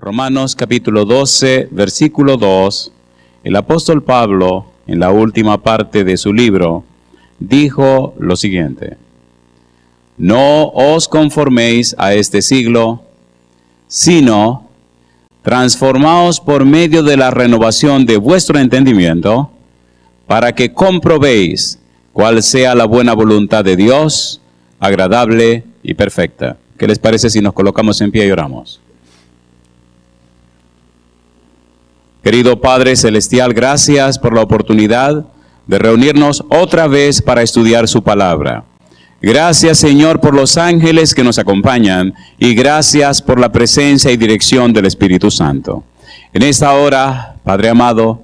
Romanos capítulo 12, versículo 2, el apóstol Pablo, en la última parte de su libro, dijo lo siguiente: no os conforméis a este siglo, sino transformaos por medio de la renovación de vuestro entendimiento, para que comprobéis cuál sea la buena voluntad de Dios, agradable y perfecta. ¿Qué les parece si nos colocamos en pie y oramos? Querido Padre Celestial, gracias por la oportunidad de reunirnos otra vez para estudiar su palabra. Gracias, Señor, por los ángeles que nos acompañan y gracias por la presencia y dirección del Espíritu Santo. En esta hora, Padre amado,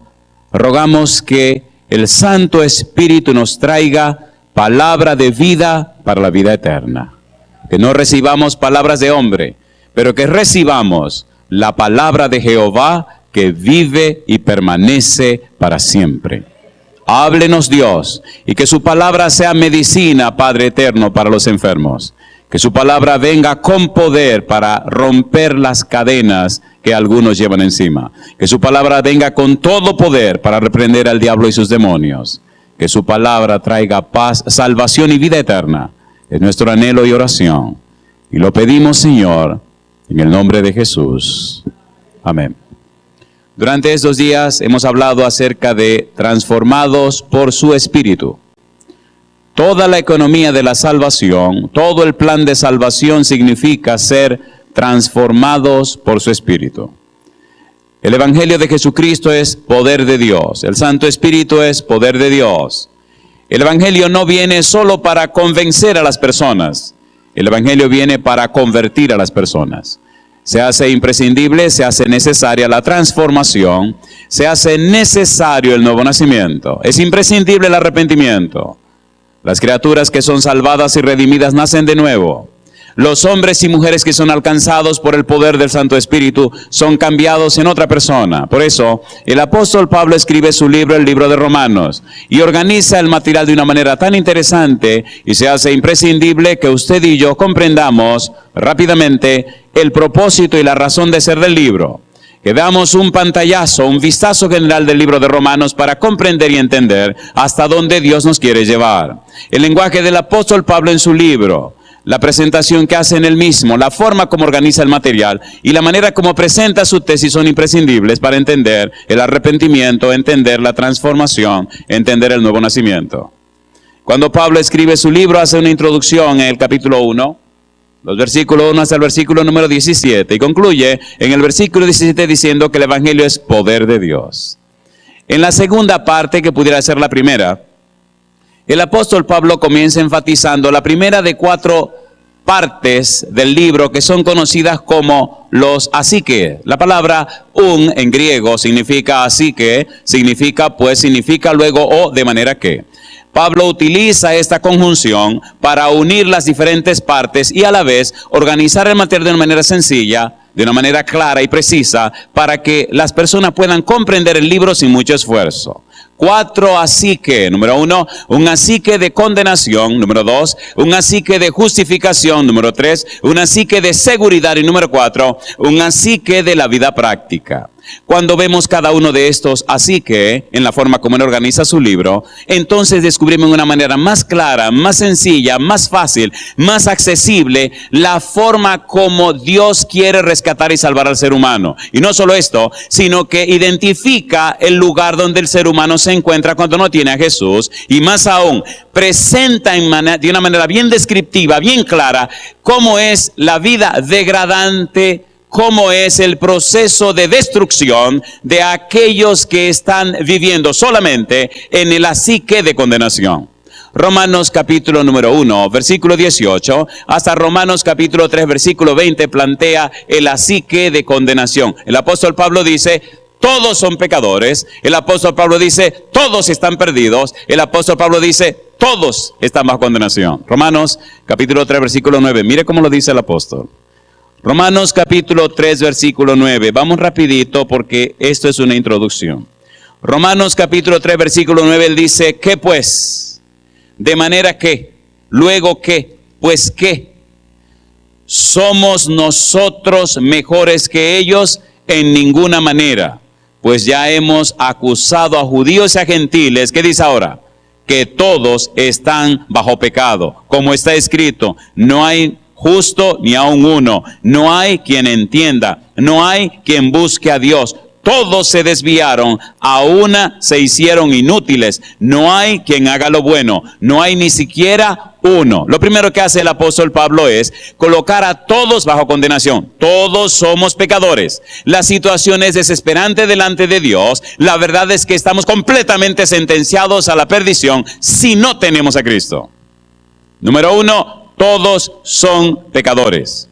rogamos que el Santo Espíritu nos traiga palabra de vida para la vida eterna. Que no recibamos palabras de hombre, pero que recibamos la palabra de Jehová que vive y permanece para siempre. Háblenos, Dios, y que su palabra sea medicina, Padre eterno, para los enfermos. Que su palabra venga con poder para romper las cadenas que algunos llevan encima. Que su palabra venga con todo poder para reprender al diablo y sus demonios. Que su palabra traiga paz, salvación y vida eterna. Es nuestro anhelo y oración. Y lo pedimos, Señor, en el nombre de Jesús. Amén. Durante estos días hemos hablado acerca de transformados por su Espíritu. Toda la economía de la salvación, todo el plan de salvación significa ser transformados por su Espíritu. El Evangelio de Jesucristo es poder de Dios. El Santo Espíritu es poder de Dios. El Evangelio no viene solo para convencer a las personas. El Evangelio viene para convertir a las personas. Se hace imprescindible, se hace necesaria la transformación, se hace necesario el nuevo nacimiento. Es imprescindible el arrepentimiento. Las criaturas que son salvadas y redimidas nacen de nuevo. Los hombres y mujeres que son alcanzados por el poder del Santo Espíritu son cambiados en otra persona. Por eso, el apóstol Pablo escribe su libro, el libro de Romanos, y organiza el material de una manera tan interesante y se hace imprescindible que usted y yo comprendamos rápidamente el propósito y la razón de ser del libro. Que veamos un pantallazo, un vistazo general del libro de Romanos para comprender y entender hasta dónde Dios nos quiere llevar. El lenguaje del apóstol Pablo en su libro, la presentación que hace en él mismo, la forma como organiza el material y la manera como presenta su tesis son imprescindibles para entender el arrepentimiento, entender la transformación, entender el nuevo nacimiento. Cuando Pablo escribe su libro, hace una introducción en el capítulo 1, los versículos 1 hasta el versículo número 17, y concluye en el versículo 17 diciendo que el Evangelio es poder de Dios. En la segunda parte, que pudiera ser la primera, el apóstol Pablo comienza enfatizando la primera de 4 partes del libro que son conocidas como los asique. La palabra en griego significa asique, significa luego o, de manera que. Pablo utiliza esta conjunción para unir las diferentes partes y a la vez organizar el material de una manera sencilla, de una manera clara y precisa, para que las personas puedan comprender el libro sin mucho esfuerzo. 4 asique. Número 1, un asique de condenación. Número 2, un asique de justificación. Número 3, un asique de seguridad. Y número 4, un asique de la vida práctica. Cuando vemos cada uno de estos asique en la forma como él organiza su libro, entonces descubrimos de una manera más clara, más sencilla, más fácil, más accesible, la forma como Dios quiere rescatar y salvar al ser humano. Y no solo esto, sino que identifica el lugar donde el ser humano se encuentra cuando no tiene a Jesús, y más aún, presenta de una manera bien descriptiva, bien clara, cómo es la vida degradante, cómo es el proceso de destrucción de aquellos que están viviendo solamente en el asique de condenación. Romanos capítulo número 1, versículo 18, hasta Romanos capítulo 3, versículo 20, plantea el asique de condenación. El apóstol Pablo dice: todos son pecadores. El apóstol Pablo dice: todos están perdidos. El apóstol Pablo dice: todos están bajo condenación. Romanos capítulo 3, versículo 9. Mire cómo lo dice el apóstol. Romanos capítulo 3, versículo 9. Vamos rapidito porque esto es una introducción. Romanos capítulo 3, versículo 9, él dice: ¿qué pues? De manera que, luego que, pues qué. ¿Somos nosotros mejores que ellos? en ninguna manera, pues ya hemos acusado a judíos y a gentiles. ¿Qué dice ahora? Que todos están bajo pecado. Como está escrito, no hay justo ni aun uno, no hay quien entienda, no hay quien busque a Dios. Todos se desviaron, a una se hicieron inútiles. No hay quien haga lo bueno, no hay ni siquiera uno. Lo primero que hace el apóstol Pablo es colocar a todos bajo condenación. Todos somos pecadores. La situación es desesperante delante de Dios. La verdad es que estamos completamente sentenciados a la perdición si no tenemos a Cristo. Número uno, todos son pecadores.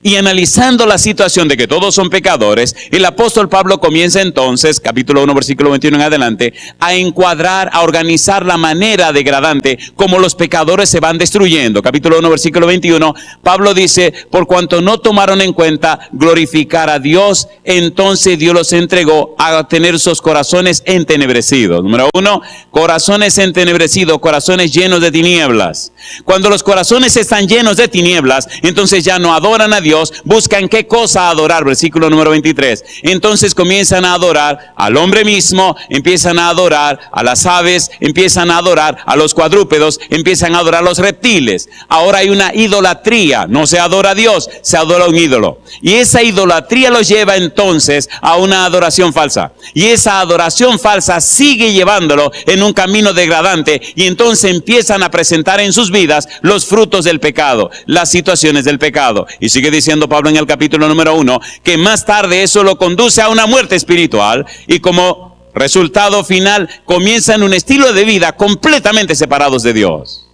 Y analizando la situación de que todos son pecadores, el apóstol Pablo comienza entonces, capítulo 1, versículo 21 en adelante, a encuadrar, a organizar la manera degradante como los pecadores se van destruyendo. Capítulo 1, versículo 21, Pablo dice, por cuanto no tomaron en cuenta glorificar a Dios, entonces Dios los entregó a tener sus corazones entenebrecidos. Número uno, corazones entenebrecidos, corazones llenos de tinieblas. Cuando los corazones están llenos de tinieblas, entonces ya no adoran a Dios, buscan qué cosa adorar, versículo número 23. Entonces comienzan a adorar al hombre mismo, empiezan a adorar a las aves, empiezan a adorar a los cuadrúpedos, empiezan a adorar a los reptiles. Ahora hay una idolatría, no se adora a Dios, se adora a un ídolo. Y esa idolatría los lleva entonces a una adoración falsa. Y esa adoración falsa sigue llevándolo en un camino degradante y entonces empiezan a presentar en sus vidas los frutos del pecado, las situaciones del pecado. Y sigue diciendo Pablo en el capítulo número 1, que más tarde eso lo conduce a una muerte espiritual y como resultado final comienzan un estilo de vida completamente separados de Dios.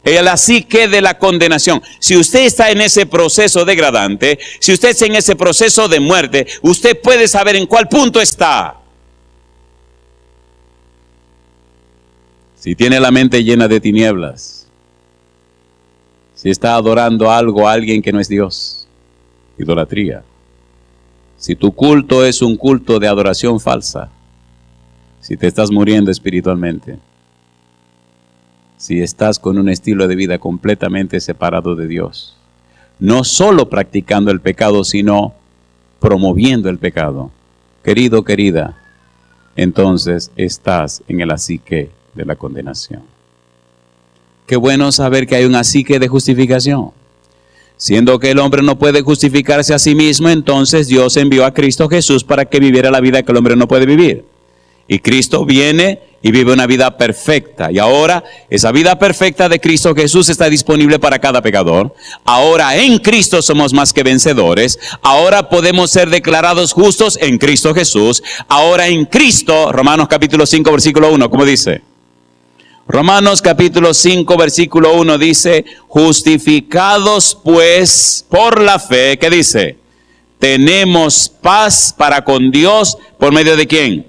El así que de la condenación. Si usted está en ese proceso degradante, si usted está en ese proceso de muerte, usted puede saber en cuál punto está. Si tiene la mente llena de tinieblas, si está adorando algo a alguien que no es Dios, idolatría. Si tu culto es un culto de adoración falsa, si te estás muriendo espiritualmente, si estás con un estilo de vida completamente separado de Dios, no solo practicando el pecado, sino promoviendo el pecado, querido, querida, entonces estás en el asique de la condenación. Qué bueno saber que hay un asique de justificación. Siendo que el hombre no puede justificarse a sí mismo, entonces Dios envió a Cristo Jesús para que viviera la vida que el hombre no puede vivir. Y Cristo viene y vive una vida perfecta. Y ahora esa vida perfecta de Cristo Jesús está disponible para cada pecador. Ahora en Cristo somos más que vencedores. Ahora podemos ser declarados justos en Cristo Jesús. Ahora en Cristo, Romanos capítulo 5, versículo 1, ¿cómo dice? Romanos capítulo 5, versículo 1 dice, justificados pues por la fe, ¿qué dice? Tenemos paz para con Dios, ¿por medio de quién?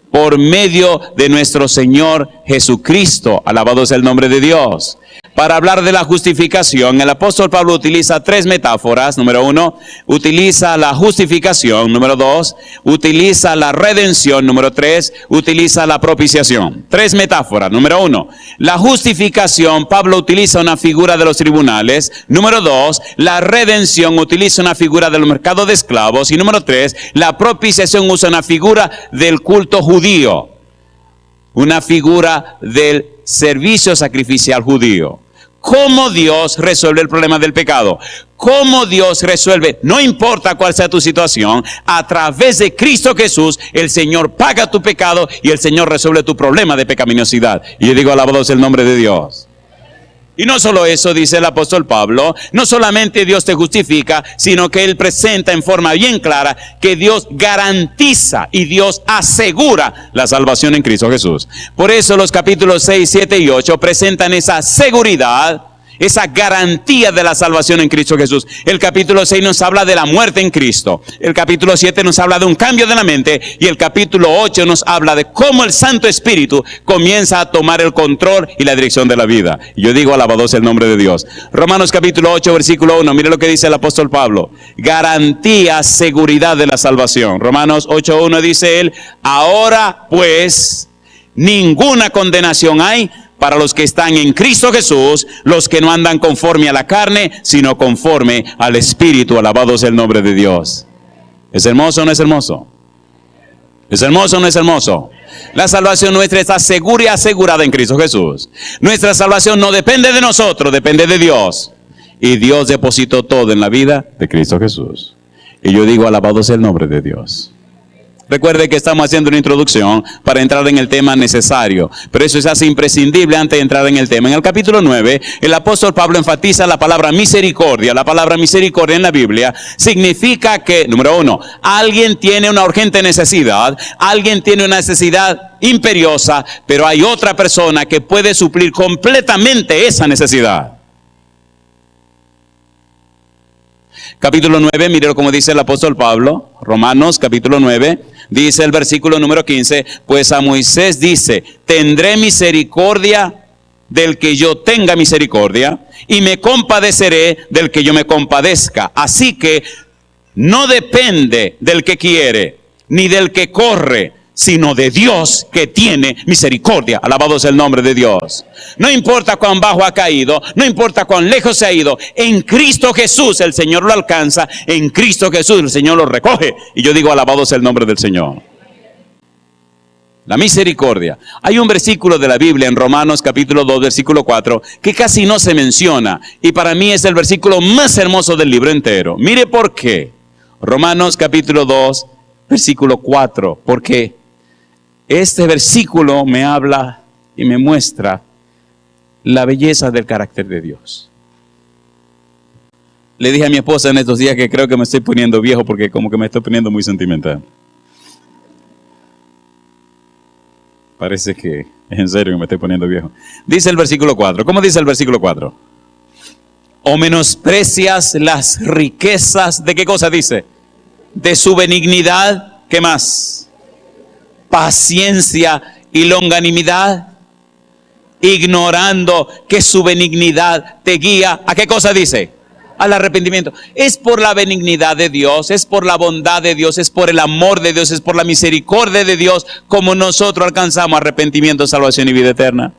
Por medio de nuestro Señor Jesucristo, alabado sea el nombre de Dios. Para hablar de la justificación, el apóstol Pablo utiliza tres metáforas. Número 1, utiliza la justificación. Número 2, utiliza la redención. Número 3, utiliza la propiciación. Tres metáforas. Número 1, la justificación, Pablo utiliza una figura de los tribunales. Número 2, la redención utiliza una figura del mercado de esclavos. Y número 3, la propiciación usa una figura del culto judío. Una figura del servicio sacrificial judío. ¿Cómo Dios resuelve el problema del pecado? ¿Cómo Dios resuelve? No importa cuál sea tu situación, a través de Cristo Jesús, el Señor paga tu pecado y el Señor resuelve tu problema de pecaminosidad. Y yo digo, alabado sea el nombre de Dios. Y no solo eso, dice el apóstol Pablo, no solamente Dios te justifica, sino que Él presenta en forma bien clara que Dios garantiza y Dios asegura la salvación en Cristo Jesús. Por eso los capítulos 6, 7 y 8 presentan esa seguridad, esa garantía de la salvación en Cristo Jesús. El capítulo 6 nos habla de la muerte en Cristo. El capítulo 7 nos habla de un cambio de la mente. Y el capítulo 8 nos habla de cómo el Santo Espíritu comienza a tomar el control y la dirección de la vida. Y yo digo, alabado sea el nombre de Dios. Romanos capítulo 8, versículo 1. Mire lo que dice el apóstol Pablo. Garantía, seguridad de la salvación. Romanos 8, 1 dice él, ahora pues ninguna condenación hay para los que están en Cristo Jesús, los que no andan conforme a la carne, sino conforme al Espíritu. Alabado sea el nombre de Dios. ¿Es hermoso o no es hermoso? ¿Es hermoso o no es hermoso? La salvación nuestra está segura y asegurada en Cristo Jesús. Nuestra salvación no depende de nosotros, depende de Dios. Y Dios depositó todo en la vida de Cristo Jesús. Y yo digo, alabado sea el nombre de Dios. Recuerde que estamos haciendo una introducción para entrar en el tema necesario, pero eso se hace imprescindible antes de entrar en el tema. En el capítulo 9, el apóstol Pablo enfatiza la palabra misericordia. La palabra misericordia en la Biblia significa que, número uno, alguien tiene una urgente necesidad, alguien tiene una necesidad imperiosa, pero hay otra persona que puede suplir completamente esa necesidad. Capítulo 9, mire como dice el apóstol Pablo, Romanos capítulo 9, dice el versículo número 15, pues a Moisés dice, tendré misericordia del que yo tenga misericordia y me compadeceré del que yo me compadezca. Así que no depende del que quiere, ni del que corre, sino de Dios que tiene misericordia. Alabado sea el nombre de Dios. No importa cuán bajo ha caído, no importa cuán lejos se ha ido, en Cristo Jesús el Señor lo alcanza, en Cristo Jesús el Señor lo recoge. Y yo digo, alabado sea el nombre del Señor. La misericordia. Hay un versículo de la Biblia en Romanos capítulo 2, versículo 4, que casi no se menciona, y para mí es el versículo más hermoso del libro entero. Mire por qué. Romanos capítulo 2, versículo 4, porque este versículo me habla y me muestra la belleza del carácter de Dios. Le dije a mi esposa en estos días que creo que me estoy poniendo viejo porque como que me estoy poniendo muy sentimental. Parece que es en serio que me estoy poniendo viejo. Dice el versículo 4. ¿Cómo dice el versículo 4? ¿O menosprecias las riquezas de qué cosa dice? De su benignidad. ¿Qué más? Paciencia y longanimidad, ignorando que su benignidad te guía. ¿A qué cosa dice? Al arrepentimiento. Es por la benignidad de Dios, es por la bondad de Dios, es por el amor de Dios, es por la misericordia de Dios como nosotros alcanzamos arrepentimiento, salvación y vida eterna.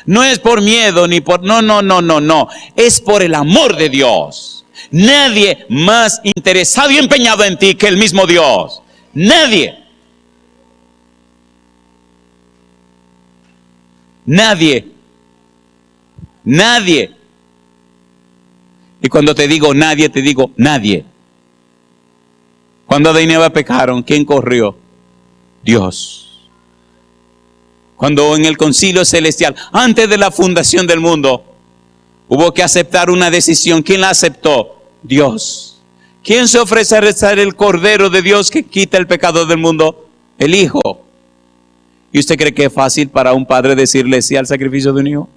No es por miedo ni por... No. Es por el amor de Dios. Nadie más interesado y empeñado en ti que el mismo Dios. Nadie. Nadie. Y cuando te digo nadie, te digo nadie. Cuando Adán y Eva pecaron, ¿quién corrió? Dios. Cuando en el concilio celestial, antes de la fundación del mundo, hubo que aceptar una decisión, ¿quién la aceptó? Dios. ¿Quién se ofrece a ser el Cordero de Dios que quita el pecado del mundo? El Hijo. ¿Y usted cree que es fácil para un padre decirle sí al sacrificio de un hijo?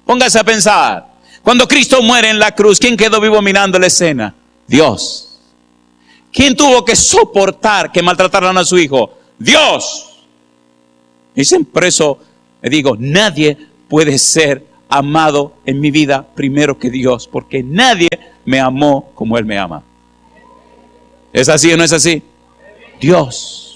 Póngase a pensar. Cuando Cristo muere en la cruz, ¿quién quedó vivo mirando la escena? Dios. ¿Quién tuvo que soportar que maltrataran a su hijo? Dios. Dicen preso, le digo, nadie puede ser amado en mi vida primero que Dios, porque nadie me amó como Él me ama. ¿Es así o no es así? Dios.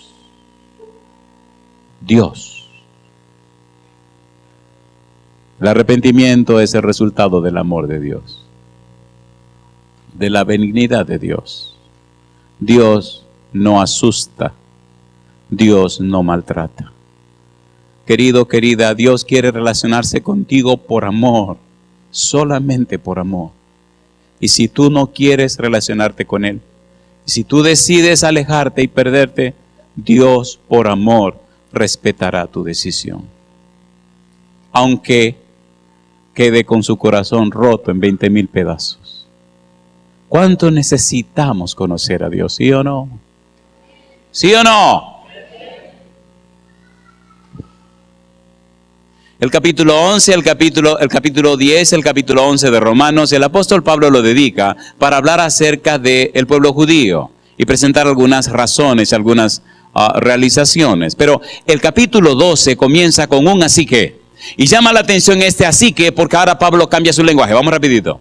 El arrepentimiento es el resultado del amor de Dios, de la benignidad de Dios. Dios no asusta, Dios no maltrata. Querido, querida, Dios quiere relacionarse contigo por amor, solamente por amor. Y si tú no quieres relacionarte con Él, y si tú decides alejarte y perderte, Dios por amor respetará tu decisión. Aunque quede con su corazón roto en 20,000 pedazos. ¿Cuánto necesitamos conocer a Dios? ¿Sí o no? ¿Sí o no? El capítulo 11, el capítulo 10, el capítulo 11 de Romanos, el apóstol Pablo lo dedica para hablar acerca del pueblo judío y presentar algunas razones, algunas realizaciones. Pero el capítulo 12 comienza con un así que. Y llama la atención este así que, porque ahora Pablo cambia su lenguaje. Vamos rapidito.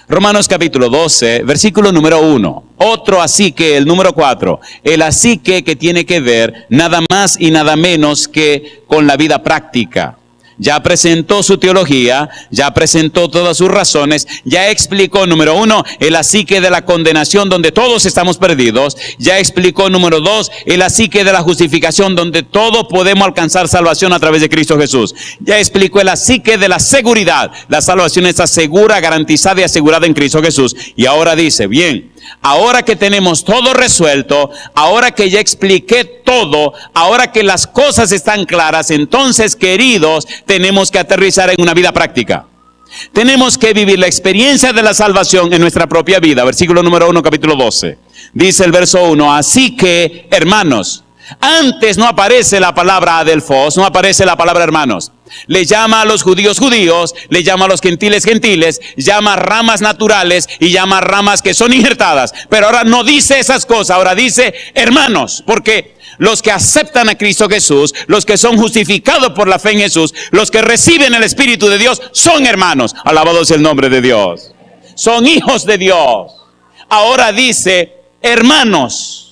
Romanos capítulo 12, versículo número 1. Otro así que, el número 4. El así que tiene que ver nada más y nada menos que con la vida práctica. ya presentó su teología, ya presentó todas sus razones, ya explicó, número 1, el asique de la condenación donde todos estamos perdidos, ya explicó, número 2, el asique de la justificación donde todos podemos alcanzar salvación a través de Cristo Jesús, ya explicó el asique de la seguridad, la salvación está segura, garantizada y asegurada en Cristo Jesús, y ahora dice, bien, ahora que tenemos todo resuelto, ahora que ya expliqué todo, ahora que las cosas están claras, entonces, queridos, tenemos que aterrizar en una vida práctica. Tenemos que vivir la experiencia de la salvación en nuestra propia vida. Versículo número 1, capítulo 12. Dice el verso 1, así que, hermanos, antes no aparece la palabra adelphos, no aparece la palabra hermanos. Le llama a los judíos judíos, le llama a los gentiles gentiles, llama ramas naturales y llama ramas que son injertadas. Pero ahora no dice esas cosas, ahora dice hermanos, porque los que aceptan a Cristo Jesús, los que son justificados por la fe en Jesús, los que reciben el Espíritu de Dios, son hermanos. Alabado sea el nombre de Dios. Son hijos de Dios. Ahora dice hermanos.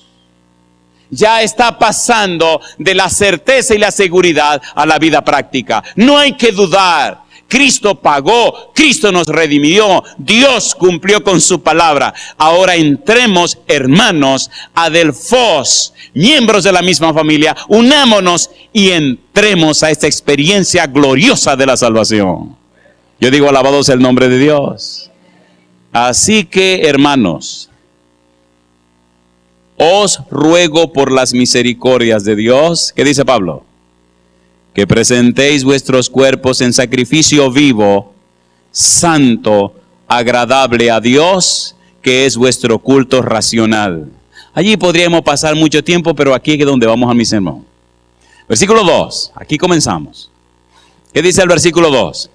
Ya está pasando de la certeza y la seguridad a la vida práctica. No hay que dudar. Cristo pagó, Cristo nos redimió, Dios cumplió con su palabra. Ahora entremos, hermanos, adelphos, miembros de la misma familia, unámonos y entremos a esta experiencia gloriosa de la salvación. Yo digo, alabado sea el nombre de Dios. Así que, hermanos, os ruego por las misericordias de Dios, ¿qué dice Pablo? Que presentéis vuestros cuerpos en sacrificio vivo, santo, agradable a Dios, que es vuestro culto racional. Allí podríamos pasar mucho tiempo, pero aquí es donde vamos a mi sermón. Versículo 2, aquí comenzamos. ¿Qué dice el versículo 2?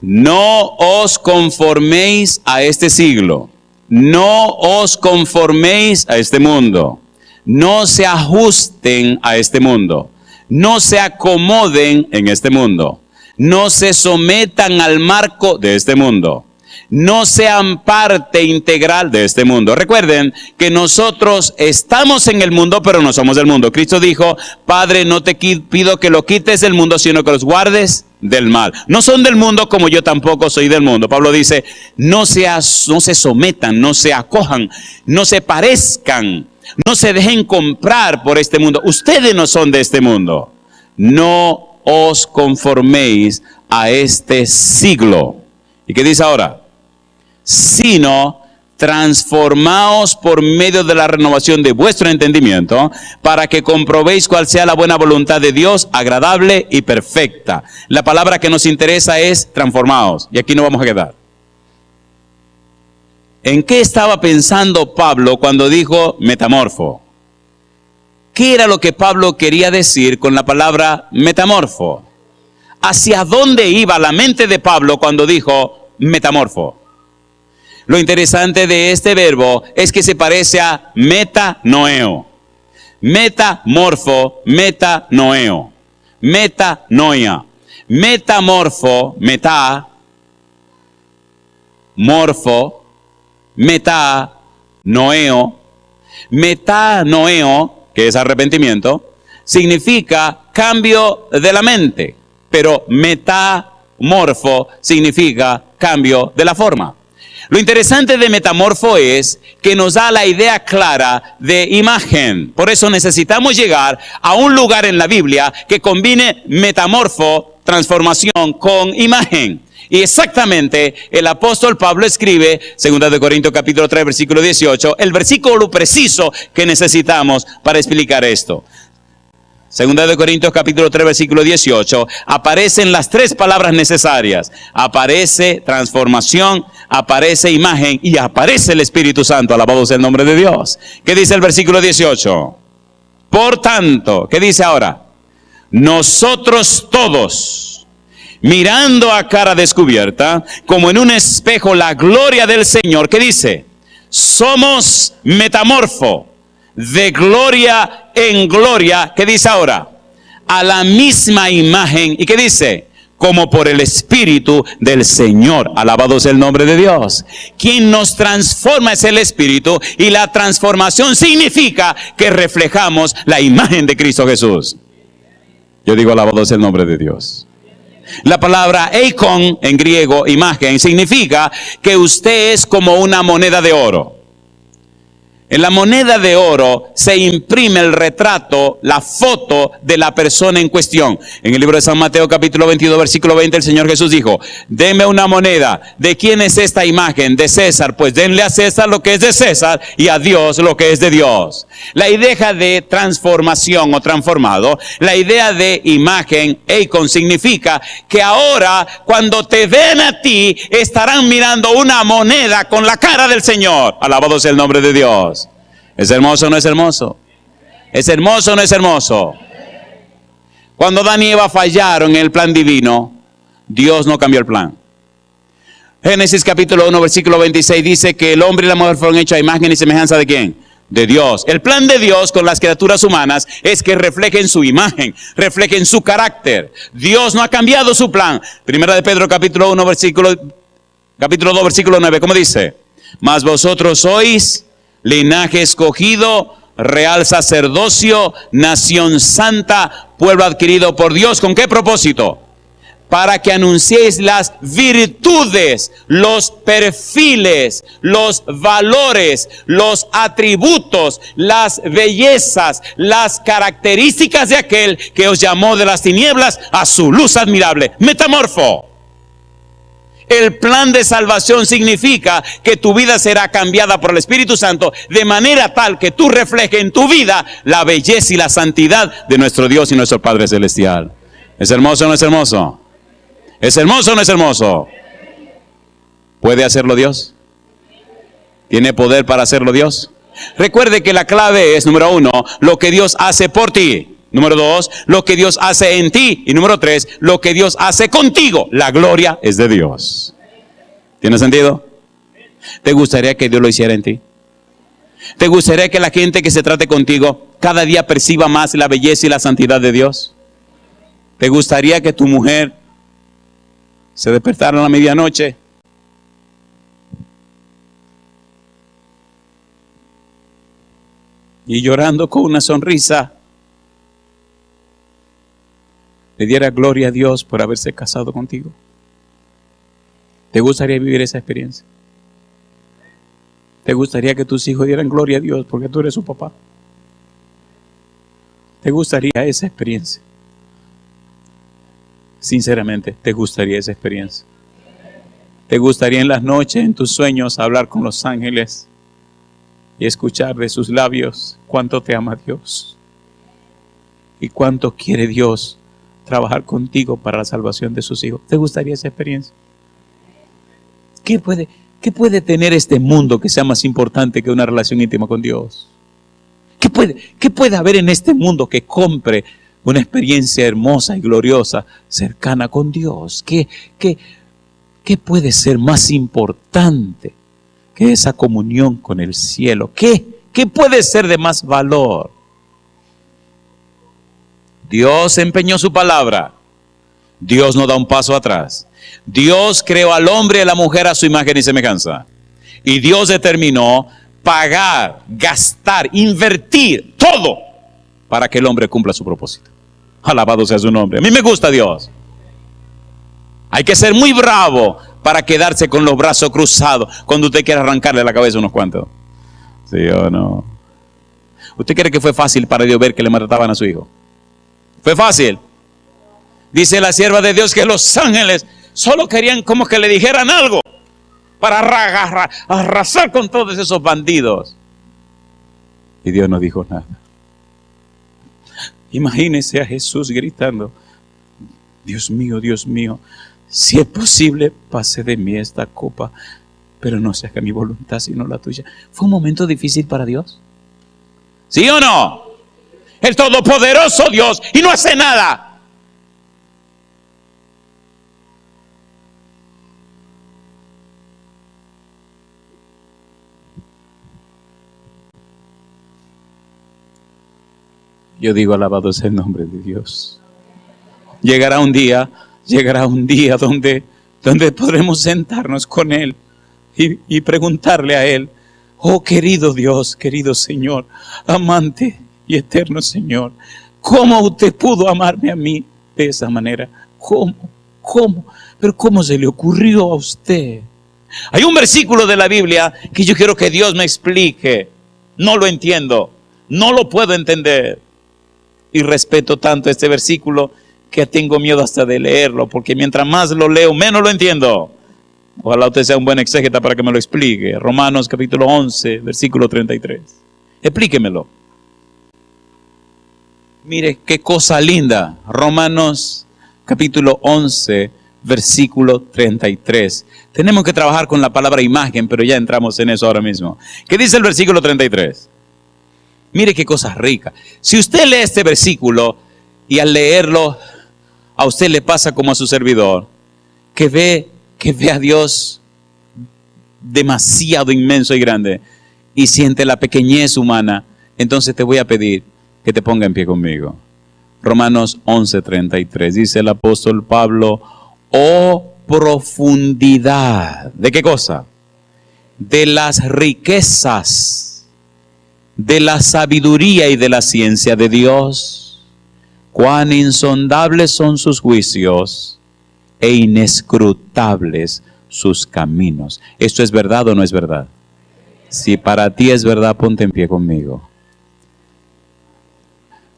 No os conforméis a este siglo. No os conforméis a este mundo. No se ajusten a este mundo. No se acomoden en este mundo. No se sometan al marco de este mundo. No sean parte integral de este mundo. Recuerden que nosotros estamos en el mundo, pero no somos del mundo. Cristo dijo, Padre, no te pido que lo quites del mundo, sino que los guardes del mal. No son del mundo como yo tampoco soy del mundo. Pablo dice, no se sometan, no se acojan, no se parezcan, no se dejen comprar por este mundo. Ustedes no son de este mundo. No os conforméis a este siglo. ¿Y qué dice ahora? Sino transformaos por medio de la renovación de vuestro entendimiento, para que comprobéis cuál sea la buena voluntad de Dios, agradable y perfecta. La palabra que nos interesa es transformaos, y aquí nos vamos a quedar. ¿En qué estaba pensando Pablo cuando dijo metamorfo? ¿Qué era lo que Pablo quería decir con la palabra metamorfo? ¿Hacia dónde iba la mente de Pablo cuando dijo metamorfo? Lo interesante de este verbo es que se parece a metanoeo. Metamorfo, metanoeo. Metanoia. Metamorfo, morfo, metanoeo. Metanoeo, que es arrepentimiento, significa cambio de la mente. Pero metamorfo significa cambio de la forma. Lo interesante de metamorfo es que nos da la idea clara de imagen. Por eso necesitamos llegar a un lugar en la Biblia que combine metamorfo, transformación, con imagen. Y exactamente el apóstol Pablo escribe, 2 Corintios capítulo 3, versículo 18, el versículo preciso que necesitamos para explicar esto. 2 Corintios capítulo 3, versículo 18, aparecen las tres palabras necesarias. Aparece transformación, aparece imagen y aparece el Espíritu Santo. Alabado sea el nombre de Dios. ¿Qué dice el versículo 18? Por tanto, ¿qué dice ahora? Nosotros todos, mirando a cara descubierta, como en un espejo la gloria del Señor, ¿qué dice? Somos metamorfo, de gloria en gloria, ¿qué dice ahora? A la misma imagen, ¿y qué dice? Como por el Espíritu del Señor. Alabado sea el nombre de Dios. Quien nos transforma es el Espíritu, y la transformación significa que reflejamos la imagen de Cristo Jesús. Yo digo, alabado sea el nombre de Dios. La palabra eikon en griego, imagen, significa que usted es como una moneda de oro. En la moneda de oro se imprime el retrato, la foto de la persona en cuestión. En el libro de San Mateo capítulo 22 versículo 20 el Señor Jesús dijo: denme una moneda. ¿De quién es esta imagen? De César. Pues denle a César lo que es de César y a Dios lo que es de Dios. La idea de transformación o transformado, la idea de imagen, eikon, significa que ahora cuando te ven a ti estarán mirando una moneda con la cara del Señor. Alabado sea el nombre de Dios. ¿Es hermoso o no es hermoso? ¿Es hermoso o no es hermoso? Cuando Adán y Eva fallaron en el plan divino, Dios no cambió el plan. Génesis capítulo 1 versículo 26 dice que el hombre y la mujer fueron hechos a imagen y semejanza ¿de quién? De Dios. El plan de Dios con las criaturas humanas es que reflejen su imagen, reflejen su carácter. Dios no ha cambiado su plan. Primera de Pedro capítulo 2 versículo 9, ¿cómo dice? Mas vosotros sois linaje escogido, real sacerdocio, nación santa, pueblo adquirido por Dios. ¿Con qué propósito? Para que anunciéis las virtudes, los perfiles, los valores, los atributos, las bellezas, las características de aquel que os llamó de las tinieblas a su luz admirable. Metamorfo. El plan de salvación significa que tu vida será cambiada por el Espíritu Santo de manera tal que tú reflejes en tu vida la belleza y la santidad de nuestro Dios y nuestro Padre Celestial. ¿Es hermoso o no es hermoso? ¿Es hermoso o no es hermoso? ¿Puede hacerlo Dios? ¿Tiene poder para hacerlo Dios? Recuerde que la clave es, número 1, lo que Dios hace por ti. Número 2, lo que Dios hace en ti. Y número 3, lo que Dios hace contigo. La gloria es de Dios. ¿Tiene sentido? ¿Te gustaría que Dios lo hiciera en ti? ¿Te gustaría que la gente que se trate contigo cada día perciba más la belleza y la santidad de Dios? ¿Te gustaría que tu mujer se despertara a la medianoche y llorando con una sonrisa le diera gloria a Dios por haberse casado contigo? ¿Te gustaría vivir esa experiencia? ¿Te gustaría que tus hijos dieran gloria a Dios porque tú eres su papá? ¿Te gustaría esa experiencia? Sinceramente, ¿te gustaría esa experiencia? ¿Te gustaría en las noches, en tus sueños, hablar con los ángeles y escuchar de sus labios cuánto te ama Dios y cuánto quiere Dios trabajar contigo para la salvación de sus hijos? ¿Te gustaría esa experiencia? ¿Qué puede tener este mundo que sea más importante que una relación íntima con Dios? ¿Qué puede haber en este mundo que compre una experiencia hermosa y gloriosa cercana con Dios? ¿Qué puede ser más importante que esa comunión con el cielo? ¿Qué puede ser de más valor? Dios empeñó su palabra. Dios no da un paso atrás. Dios creó al hombre y a la mujer a su imagen y semejanza. Y Dios determinó pagar, gastar, invertir todo para que el hombre cumpla su propósito. Alabado sea su nombre. A mí me gusta Dios. Hay que ser muy bravo para quedarse con los brazos cruzados cuando usted quiere arrancarle la cabeza a unos cuantos. ¿Sí o no? ¿Usted cree que fue fácil para Dios ver que le maltrataban a su hijo? ¿Fue fácil? Dice la sierva de Dios que los ángeles solo querían como que le dijeran algo para arrasar con todos esos bandidos. Y Dios no dijo nada. Imagínese a Jesús gritando: Dios mío, si es posible, pase de mí esta copa, pero no se haga mi voluntad sino la tuya. ¿Fue un momento difícil para Dios? ¿Sí o no? El todopoderoso Dios, y no hace nada. Yo digo, alabado sea el nombre de Dios. Llegará un día donde podremos sentarnos con Él y preguntarle a Él: oh querido Dios, querido Señor, amante y eterno Señor, ¿cómo usted pudo amarme a mí de esa manera? ¿Cómo? Pero ¿cómo se le ocurrió a usted? Hay un versículo de la Biblia que yo quiero que Dios me explique. No lo entiendo, no lo puedo entender. Y respeto tanto este versículo que tengo miedo hasta de leerlo, porque mientras más lo leo, menos lo entiendo. Ojalá usted sea un buen exégeta para que me lo explique. Romanos capítulo 11, versículo 33. Explíquemelo. Mire qué cosa linda. Romanos capítulo 11, versículo 33. Tenemos que trabajar con la palabra imagen, pero ya entramos en eso ahora mismo. ¿Qué dice el versículo 33? Mire qué cosa rica. Si usted lee este versículo y al leerlo a usted le pasa como a su servidor, que ve a Dios demasiado inmenso y grande y siente la pequeñez humana, entonces te voy a pedir que te ponga en pie conmigo. Romanos 11:33 dice el apóstol Pablo: oh profundidad, ¿de qué cosa? De las riquezas, de la sabiduría y de la ciencia de Dios. Cuán insondables son sus juicios e inescrutables sus caminos. ¿Esto es verdad o no es verdad? Si para ti es verdad, ponte en pie conmigo.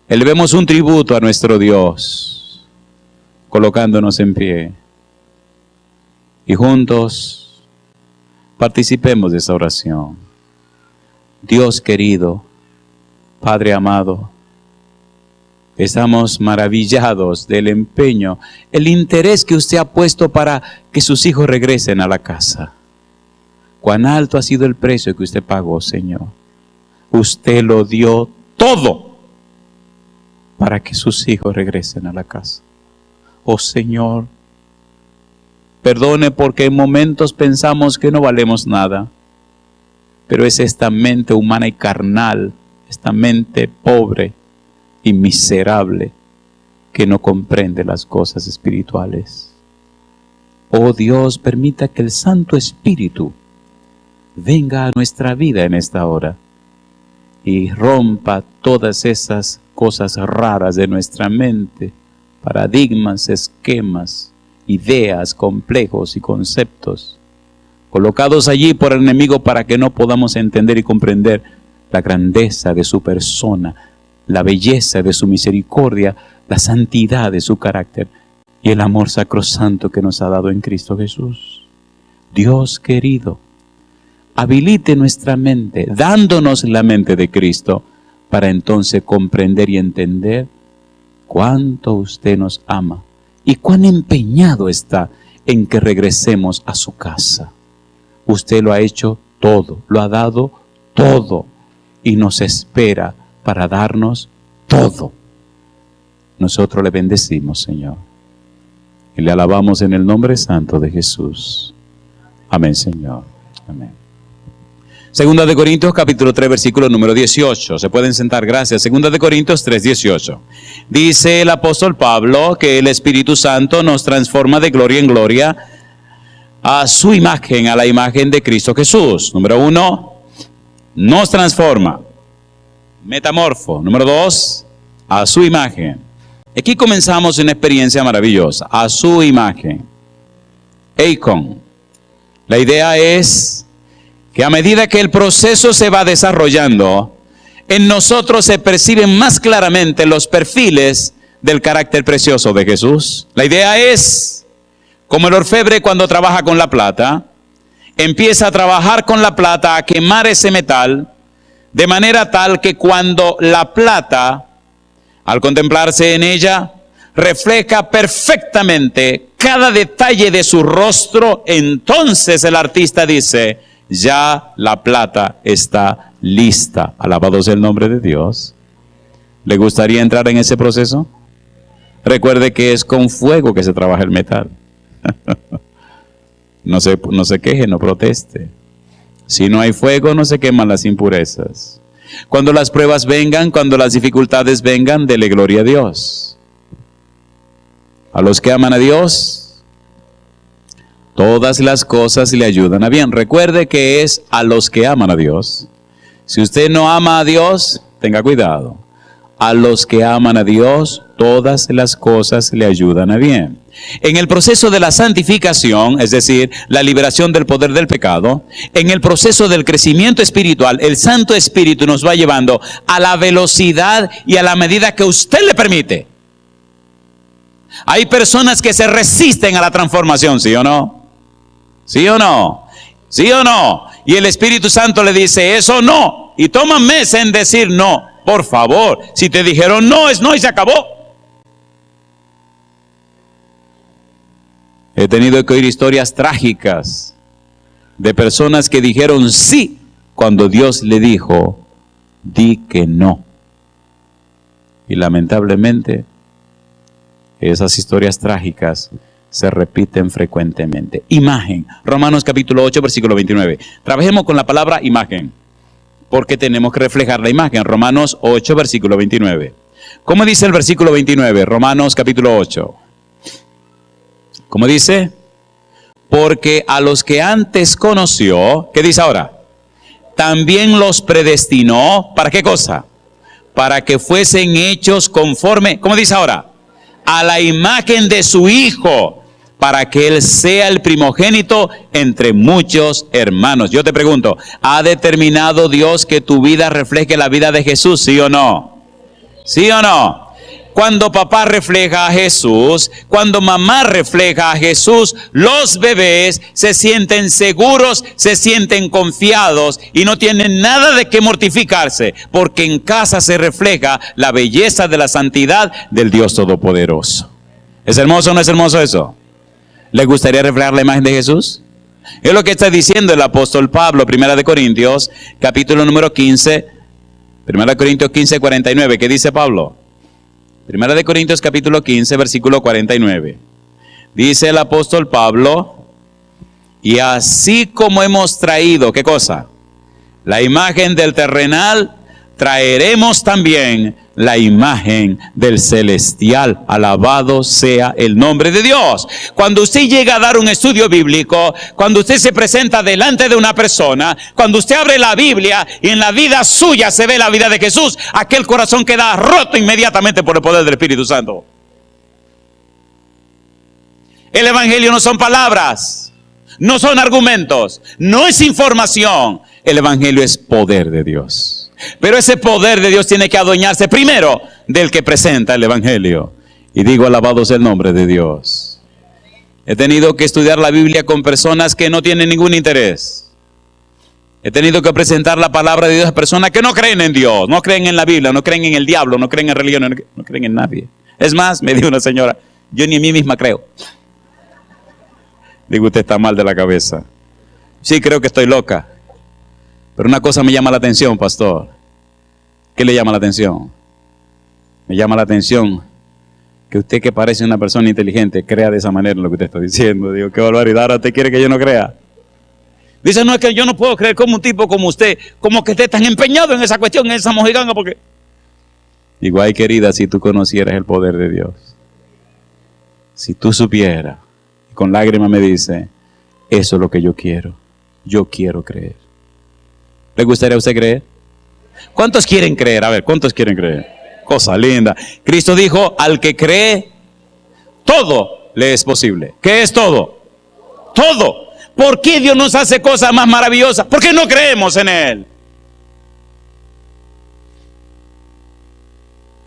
Elevemos un tributo a nuestro Dios, colocándonos en pie. Y juntos participemos de esa oración. Dios querido, Padre amado, estamos maravillados del empeño, el interés que usted ha puesto para que sus hijos regresen a la casa. Cuán alto ha sido el precio que usted pagó, Señor. Usted lo dio todo para que sus hijos regresen a la casa. Oh Señor, perdone porque en momentos pensamos que no valemos nada, pero es esta mente humana y carnal, esta mente pobre y miserable que no comprende las cosas espirituales. Oh Dios, permita que el Santo Espíritu venga a nuestra vida en esta hora y rompa todas esas cosas raras de nuestra mente, paradigmas, esquemas, ideas, complejos y conceptos, colocados allí por el enemigo para que no podamos entender y comprender la grandeza de su persona, la belleza de su misericordia, la santidad de su carácter y el amor sacrosanto que nos ha dado en Cristo Jesús. Dios querido, habilite nuestra mente, dándonos la mente de Cristo, para entonces comprender y entender cuánto usted nos ama y cuán empeñado está en que regresemos a su casa. Usted lo ha hecho todo, lo ha dado todo y nos espera para darnos todo. Nosotros le bendecimos, Señor, y le alabamos en el nombre santo de Jesús. Amén, Señor. Amén. Segunda de Corintios, capítulo 3, versículo número 18. Se pueden sentar, gracias. Segunda de Corintios 3, 18. Dice el apóstol Pablo que el Espíritu Santo nos transforma de gloria en gloria a su imagen, a la imagen de Cristo Jesús. Número 1, nos transforma. Metamorfo. Número 2, a su imagen. Aquí comenzamos una experiencia maravillosa. A su imagen. Eikon. La idea es que a medida que el proceso se va desarrollando, en nosotros se perciben más claramente los perfiles del carácter precioso de Jesús. La idea es, como el orfebre cuando trabaja con la plata, empieza a trabajar con la plata, a quemar ese metal, de manera tal que cuando la plata, al contemplarse en ella, refleja perfectamente cada detalle de su rostro, entonces el artista dice: ya la plata está lista. Alabado sea el nombre de Dios. ¿Le gustaría entrar en ese proceso? Recuerde que es con fuego que se trabaja el metal. No se queje, no proteste. Si no hay fuego, no se queman las impurezas. Cuando las pruebas vengan, cuando las dificultades vengan, dele gloria a Dios. A los que aman a Dios, todas las cosas le ayudan a bien. Recuerde que es a los que aman a Dios. Si usted no ama a Dios, tenga cuidado. a los que aman a Dios, todas las cosas le ayudan a bien. En el proceso de la santificación, es decir, la liberación del poder del pecado, en el proceso del crecimiento espiritual, el Santo Espíritu nos va llevando a la velocidad y a la medida que usted le permite. Hay personas que se resisten a la transformación, ¿sí o no? ¿Sí o no? ¿Sí o no? Y el Espíritu Santo le dice, eso no. Y toma meses en decir no. Por favor, si te dijeron no, es no y se acabó. He tenido que oír historias trágicas de personas que dijeron sí cuando Dios le dijo, di que no. Y lamentablemente, esas historias trágicas se repiten frecuentemente. Imagen, Romanos capítulo 8, versículo 29. Trabajemos con la palabra imagen, porque tenemos que reflejar la imagen. Romanos 8, versículo 29. ¿Cómo dice el versículo 29? Romanos capítulo 8. ¿Cómo dice? Porque a los que antes conoció, ¿qué dice ahora? También los predestinó, ¿para qué cosa? Para que fuesen hechos conforme, ¿cómo dice ahora? A la imagen de su Hijo, para que Él sea el primogénito entre muchos hermanos. Yo te pregunto, ¿ha determinado Dios que tu vida refleje la vida de Jesús, sí o no? ¿Sí o no? Cuando papá refleja a Jesús, cuando mamá refleja a Jesús, los bebés se sienten seguros, se sienten confiados y no tienen nada de qué mortificarse, porque en casa se refleja la belleza de la santidad del Dios Todopoderoso. ¿Es hermoso o no es hermoso eso? ¿Le gustaría reflejar la imagen de Jesús? Es lo que está diciendo el apóstol Pablo, 1 Corintios, capítulo número 15, 1 Corintios 15, 49. ¿Qué dice Pablo? 1 Corintios capítulo 15, versículo 49. Dice el apóstol Pablo, y así como hemos traído, ¿qué cosa? La imagen del terrenal, traeremos también la imagen del celestial. Alabado sea el nombre de Dios. Cuando usted llega a dar un estudio bíblico, cuando usted se presenta delante de una persona, cuando usted abre la Biblia y en la vida suya se ve la vida de Jesús, aquel corazón queda roto inmediatamente por el poder del Espíritu Santo. El Evangelio no son palabras, no son argumentos, no es información. El Evangelio es poder de Dios. Pero ese poder de Dios tiene que adueñarse primero del que presenta el Evangelio. Y digo, alabado sea el nombre de Dios. He tenido que estudiar la Biblia con personas que no tienen ningún interés. He tenido que presentar la palabra de Dios a personas que no creen en Dios, no creen en la Biblia, no creen en el diablo, no creen en religión, no creen en nadie. Es más, me dijo una señora, yo ni en mí misma creo. Digo, usted está mal de la cabeza. Sí, creo que estoy loca. Pero una cosa me llama la atención, pastor. ¿Qué le llama la atención? Me llama la atención que usted, que parece una persona inteligente, crea de esa manera en lo que usted está diciendo. Digo, qué barbaridad, ahora usted quiere que yo no crea. Dice, no, es que yo no puedo creer como un tipo como usted, como que esté tan empeñado en esa cuestión, en esa mojiganga, porque... Digo, ay querida, si tú conocieras el poder de Dios. Si tú supieras, y con lágrimas me dice, eso es lo que yo quiero creer. ¿Le gustaría a usted creer? ¿Cuántos quieren creer? A ver, ¿cuántos quieren creer? Cosa linda. Cristo dijo, al que cree, todo le es posible. ¿Qué es todo? Todo. ¿Por qué Dios nos hace cosas más maravillosas? Porque no creemos en Él.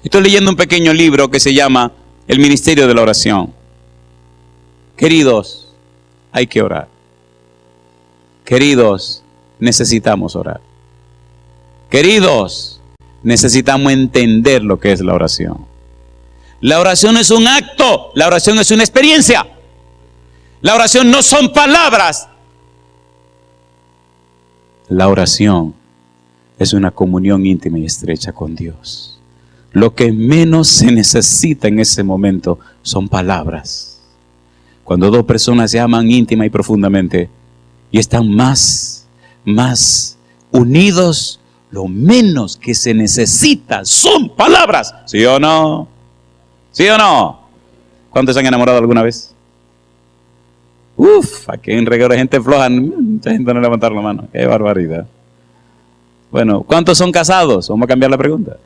Estoy leyendo un pequeño libro que se llama El Ministerio de la Oración. Queridos, hay que orar. Queridos, necesitamos orar. Queridos, necesitamos entender lo que es la oración. La oración es un acto, la oración es una experiencia. La oración no son palabras. La oración es una comunión íntima y estrecha con Dios. Lo que menos se necesita en ese momento son palabras. Cuando dos personas se aman íntima y profundamente y están más unidos, lo menos que se necesita son palabras. ¿Sí o no? ¿Sí o no? ¿Cuántos se han enamorado alguna vez? Aquí hay un reguero de gente floja. Mucha gente no levantar la mano. Qué barbaridad. Bueno, ¿cuántos son casados? Vamos a cambiar la pregunta.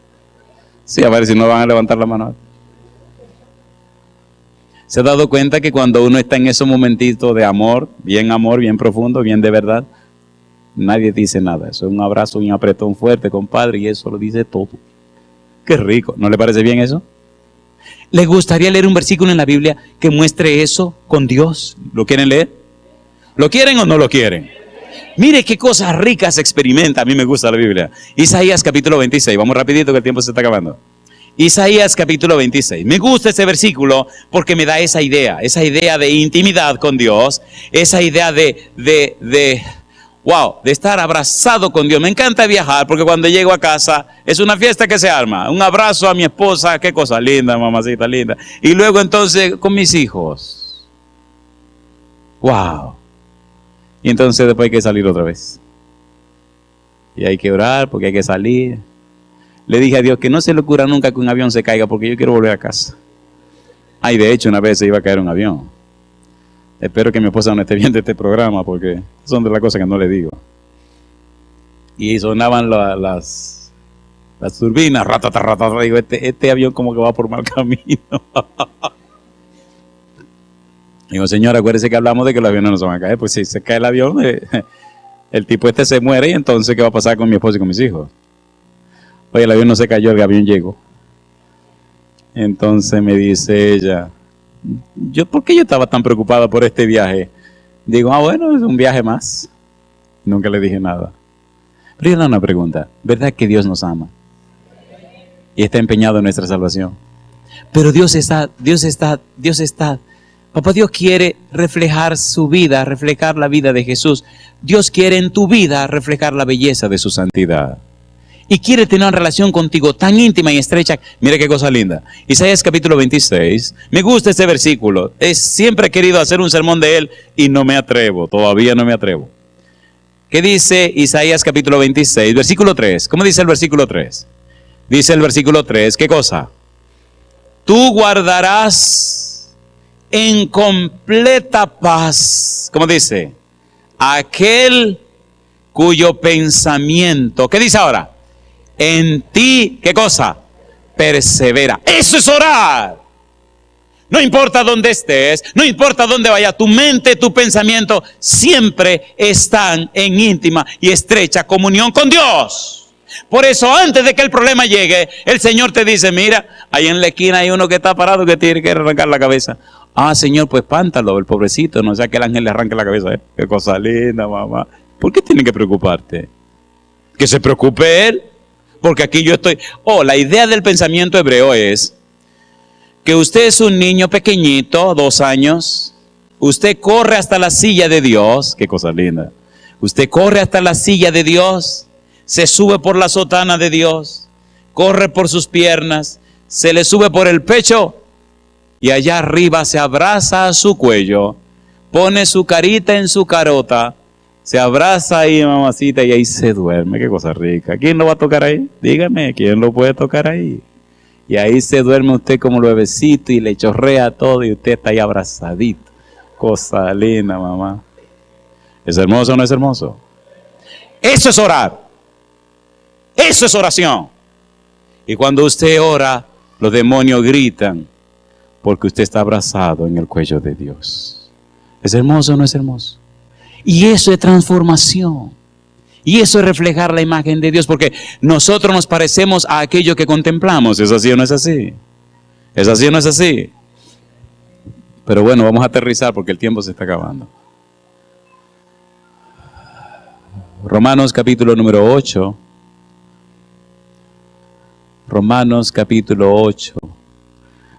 Sí, a ver si no van a levantar la mano. ¿Se ha dado cuenta que cuando uno está en esos momentitos de amor bien profundo, bien de verdad, nadie dice nada? Eso es un abrazo, un apretón fuerte, compadre, y eso lo dice todo. Qué rico. ¿No le parece bien eso? ¿Le gustaría leer un versículo en la Biblia que muestre eso con Dios? ¿Lo quieren leer? ¿Lo quieren o no lo quieren? Mire qué cosas ricas experimenta. A mí me gusta la Biblia. Isaías capítulo 26. Vamos rapidito que el tiempo se está acabando. Isaías capítulo 26. Me gusta ese versículo porque me da esa idea de intimidad con Dios, esa idea de estar abrazado con Dios. Me encanta viajar porque cuando llego a casa es una fiesta que se arma. Un abrazo a mi esposa, qué cosa linda, mamacita linda. Y luego entonces con mis hijos. Wow. Y entonces después hay que salir otra vez. Y hay que orar porque hay que salir. Le dije a Dios que no se le ocurra nunca que un avión se caiga porque yo quiero volver a casa. Ay, de hecho una vez se iba a caer un avión. Espero que mi esposa no esté viendo este programa porque son de las cosas que no le digo. Y sonaban las turbinas, ratata. Digo, este avión como que va por mal camino. Digo, señora, acuérdese que hablamos de que los aviones no se van a caer. Pues si se cae el avión, el tipo se muere y entonces ¿qué va a pasar con mi esposa y con mis hijos? Oye, el avión no se cayó, el avión llegó. Entonces me dice ella, ¿por qué yo estaba tan preocupado por este viaje? Digo, bueno, es un viaje más. Nunca le dije nada. Pero yo le hago una pregunta. ¿Verdad que Dios nos ama? Y está empeñado en nuestra salvación. Pero Papá Dios quiere reflejar su vida, reflejar la vida de Jesús. Dios quiere en tu vida reflejar la belleza de su santidad. Y quiere tener una relación contigo tan íntima y estrecha. Mire qué cosa linda. Isaías capítulo 26. Me gusta este versículo. Siempre he querido hacer un sermón de él y no me atrevo. Todavía no me atrevo. ¿Qué dice Isaías capítulo 26? Versículo 3. ¿Cómo dice el versículo 3? Dice el versículo 3. ¿Qué cosa? Tú guardarás en completa paz. ¿Cómo dice? Aquel cuyo pensamiento. ¿Qué dice ahora? En ti, ¿qué cosa? Persevera. Eso es orar. No importa dónde estés, no importa dónde vayas, tu mente, tu pensamiento siempre están en íntima y estrecha comunión con Dios. Por eso, antes de que el problema llegue, el Señor te dice, mira, ahí en la esquina hay uno que está parado que tiene que arrancar la cabeza. Ah, Señor, pues espántalo, el pobrecito, no sea que el ángel le arranque la cabeza. Qué cosa linda, mamá. ¿Por qué tiene que preocuparte? Que se preocupe él. Porque aquí yo estoy... la idea del pensamiento hebreo es que usted es un niño pequeñito, 2 años. Usted corre hasta la silla de Dios. Qué cosa linda. Usted corre hasta la silla de Dios. Se sube por la sotana de Dios. Corre por sus piernas. Se le sube por el pecho. Y allá arriba se abraza a su cuello. Pone su carita en su carota. Se abraza ahí, mamacita, y ahí se duerme. Qué cosa rica. ¿Quién lo va a tocar ahí? Dígame, ¿quién lo puede tocar ahí? Y ahí se duerme usted como nuevecito y le chorrea todo y usted está ahí abrazadito. Cosa linda, mamá. ¿Es hermoso o no es hermoso? Eso es orar. Eso es oración. Y cuando usted ora, los demonios gritan porque usted está abrazado en el cuello de Dios. ¿Es hermoso o no es hermoso? Y eso es transformación. Y eso es reflejar la imagen de Dios, porque nosotros nos parecemos a aquello que contemplamos. ¿Es así o no es así? ¿Es así o no es así? Pero bueno, vamos a aterrizar porque el tiempo se está acabando. Romanos capítulo número 8. Romanos capítulo 8.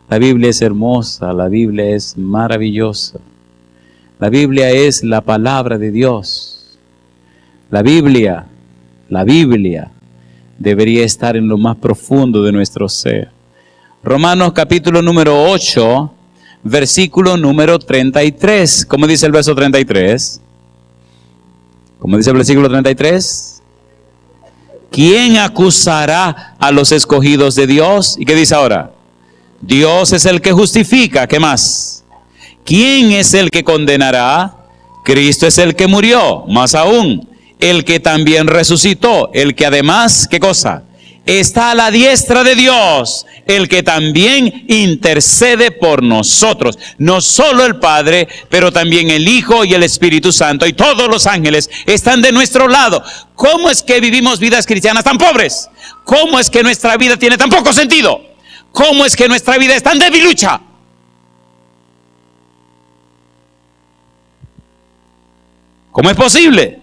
La Biblia es hermosa, la Biblia es maravillosa. La Biblia es la palabra de Dios. La Biblia debería estar en lo más profundo de nuestro ser. Romanos capítulo número 8, versículo número 33. ¿Cómo dice el verso 33? ¿Cómo dice el versículo 33? ¿Quién acusará a los escogidos de Dios? ¿Y qué dice ahora? Dios es el que justifica. ¿Qué más? ¿Quién es el que condenará? Cristo es el que murió, más aún, el que también resucitó, el que además, ¿qué cosa? está a la diestra de Dios, el que también intercede por nosotros. No solo el Padre, pero también el Hijo y el Espíritu Santo y todos los ángeles están de nuestro lado. ¿Cómo es que vivimos vidas cristianas tan pobres? ¿Cómo es que nuestra vida tiene tan poco sentido? ¿Cómo es que nuestra vida es tan debilucha? ¿Cómo es posible?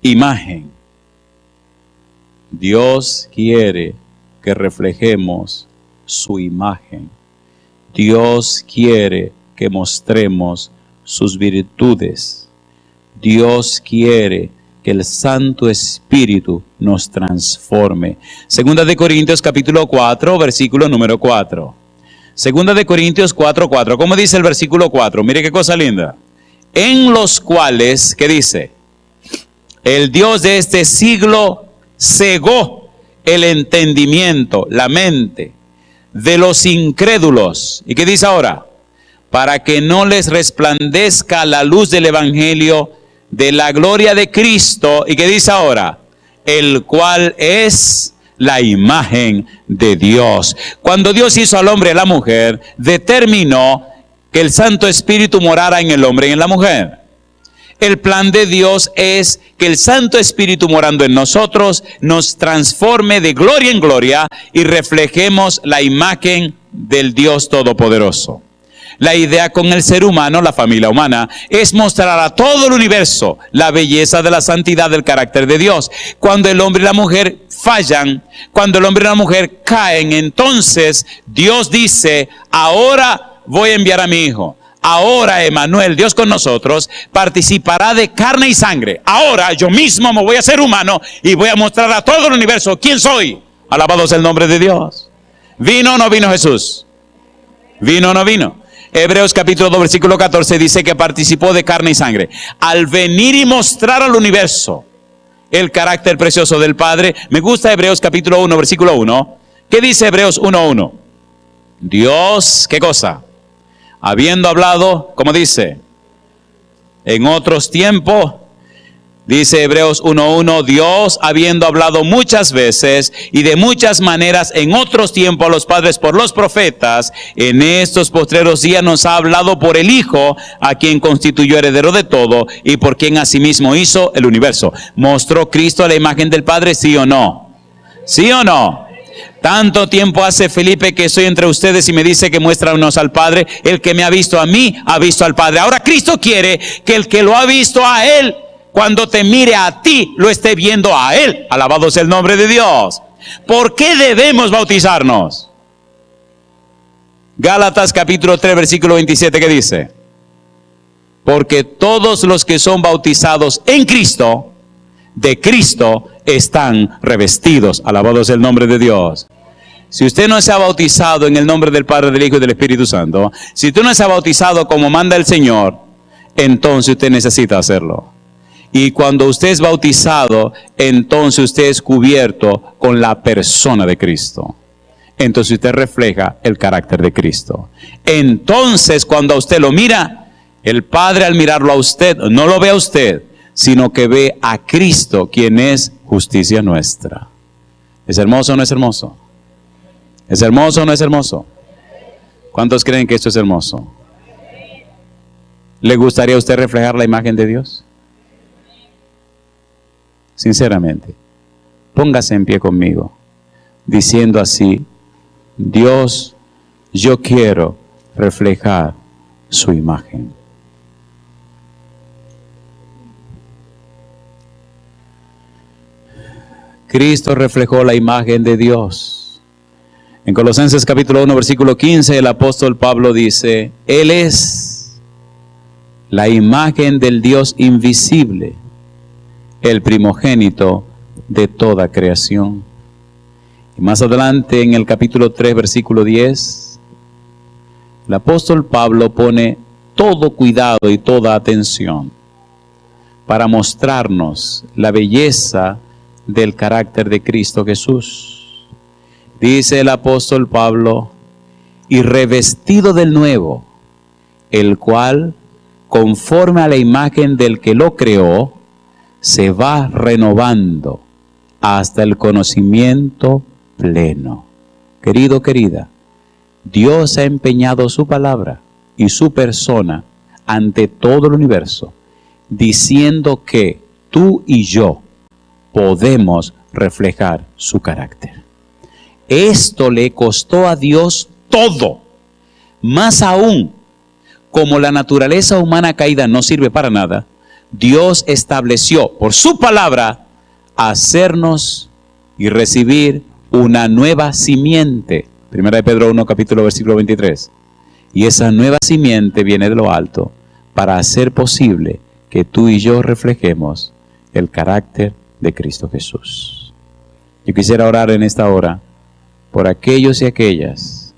Imagen. Dios quiere que reflejemos su imagen. Dios quiere que mostremos sus virtudes. Dios quiere que el Santo Espíritu nos transforme. Segunda de Corintios capítulo 4, versículo número 4. Segunda de Corintios 4:4. ¿Cómo dice el versículo 4? Mire qué cosa linda. En los cuales, ¿qué dice? El Dios de este siglo cegó el entendimiento, la mente de los incrédulos. ¿Y qué dice ahora? Para que no les resplandezca la luz del Evangelio de la gloria de Cristo. ¿Y qué dice ahora? El cual es la imagen de Dios. Cuando Dios hizo al hombre y a la mujer, determinó que el Santo Espíritu morara en el hombre y en la mujer. El plan de Dios es que el Santo Espíritu morando en nosotros nos transforme de gloria en gloria y reflejemos la imagen del Dios Todopoderoso. La idea con el ser humano, la familia humana, es mostrar a todo el universo la belleza de la santidad del carácter de Dios. Cuando el hombre y la mujer fallan, cuando el hombre y la mujer caen, entonces Dios dice, ahora voy a enviar a mi hijo. Ahora Emmanuel, Dios con nosotros, participará de carne y sangre. Ahora yo mismo me voy a hacer humano y voy a mostrar a todo el universo quién soy. Alabado sea el nombre de Dios. ¿Vino o no vino Jesús? ¿Vino o no vino? Hebreos capítulo 2 versículo 14 dice que participó de carne y sangre. Al venir y mostrar al universo el carácter precioso del Padre. Me gusta Hebreos capítulo 1 versículo 1. ¿Qué dice Hebreos 1:1? Dios, ¿qué cosa? Habiendo hablado, como dice, en otros tiempos, dice Hebreos 1:1, Dios habiendo hablado muchas veces y de muchas maneras en otros tiempos a los padres por los profetas, en estos postreros días nos ha hablado por el Hijo, a quien constituyó heredero de todo y por quien asimismo hizo el universo. ¿Mostró Cristo la imagen del Padre, sí o no? ¿Sí o no? Tanto tiempo hace, Felipe, que estoy entre ustedes y me dice que muéstranos al Padre. El que me ha visto a mí, ha visto al Padre. Ahora Cristo quiere que el que lo ha visto a Él, cuando te mire a ti, lo esté viendo a Él. Alabado sea el nombre de Dios. ¿Por qué debemos bautizarnos? Gálatas capítulo 3, versículo 27, ¿qué dice? Porque todos los que son bautizados en Cristo, de Cristo están revestidos. Alabado sea el nombre de Dios. Si usted no se ha bautizado en el nombre del Padre, del Hijo y del Espíritu Santo, si usted no se ha bautizado como manda el Señor, entonces usted necesita hacerlo. Y cuando usted es bautizado, entonces usted es cubierto con la persona de Cristo. Entonces usted refleja el carácter de Cristo. Entonces cuando usted lo mira, el Padre al mirarlo a usted, no lo ve a usted, sino que ve a Cristo, quien es justicia nuestra. ¿Es hermoso o no es hermoso? ¿Es hermoso o no es hermoso? ¿Cuántos creen que esto es hermoso? ¿Le gustaría a usted reflejar la imagen de Dios? Sinceramente, póngase en pie conmigo, diciendo así: Dios, yo quiero reflejar su imagen. Cristo reflejó la imagen de Dios. En Colosenses capítulo 1, versículo 15, el apóstol Pablo dice: Él es la imagen del Dios invisible, el primogénito de toda creación. Y más adelante en el capítulo 3, versículo 10, el apóstol Pablo pone todo cuidado y toda atención para mostrarnos la belleza del carácter de Cristo Jesús. Dice el apóstol Pablo: y revestido del nuevo, el cual conforme a la imagen del que lo creó, se va renovando hasta el conocimiento pleno. Querido, querida, Dios ha empeñado su palabra y su persona ante todo el universo, diciendo que tú y yo podemos reflejar su carácter. Esto le costó a Dios todo. Más aún, como la naturaleza humana caída no sirve para nada, Dios estableció por su palabra hacernos y recibir una nueva simiente. Primera de Pedro 1, capítulo versículo 23. Y esa nueva simiente viene de lo alto para hacer posible que tú y yo reflejemos el carácter de Cristo Jesús. Yo quisiera orar en esta hora por aquellos y aquellas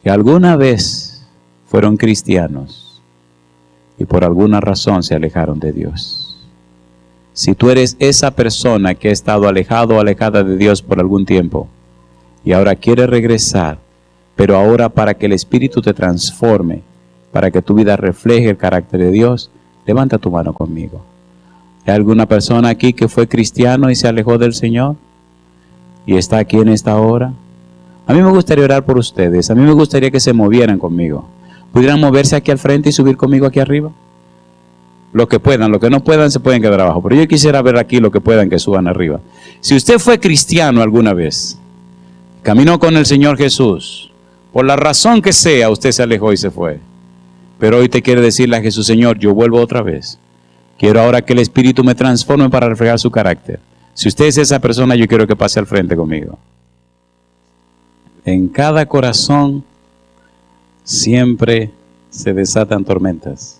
que alguna vez fueron cristianos y por alguna razón se alejaron de Dios. Si tú eres esa persona que ha estado alejado o alejada de Dios por algún tiempo y ahora quiere regresar, pero ahora para que el Espíritu te transforme, para que tu vida refleje el carácter de Dios, levanta tu mano conmigo. ¿Hay alguna persona aquí que fue cristiano y se alejó del Señor y está aquí en esta hora? A mí me gustaría orar por ustedes. A mí me gustaría que se movieran conmigo. ¿Pudieran moverse aquí al frente y subir conmigo aquí arriba? Los que puedan, los que no puedan se pueden quedar abajo. Pero yo quisiera ver aquí los que puedan que suban arriba. Si usted fue cristiano alguna vez, caminó con el Señor Jesús, por la razón que sea, usted se alejó y se fue. Pero hoy te quiere decirle a Jesús: Señor, yo vuelvo otra vez. Quiero ahora que el Espíritu me transforme para reflejar su carácter. Si usted es esa persona, yo quiero que pase al frente conmigo. En cada corazón siempre se desatan tormentas.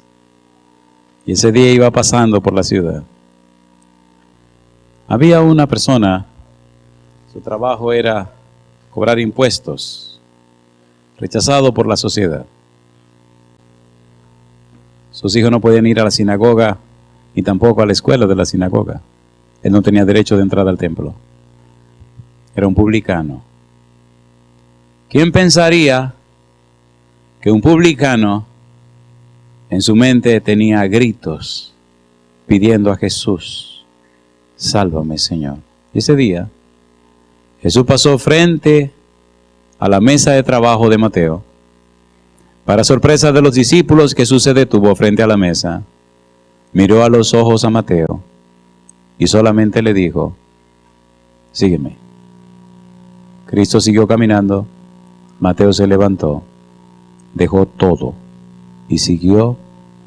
Y ese día iba pasando por la ciudad. Había una persona, su trabajo era cobrar impuestos, rechazado por la sociedad. Sus hijos no podían ir a la sinagoga ni tampoco a la escuela de la sinagoga. Él no tenía derecho de entrar al templo. Era un publicano. ¿Quién pensaría que un publicano en su mente tenía gritos pidiendo a Jesús: sálvame, Señor? Y ese día Jesús pasó frente a la mesa de trabajo de Mateo. Para sorpresa de los discípulos, Jesús se detuvo frente a la mesa, miró a los ojos a Mateo y solamente le dijo: sígueme. Cristo siguió caminando. Mateo se levantó, dejó todo y siguió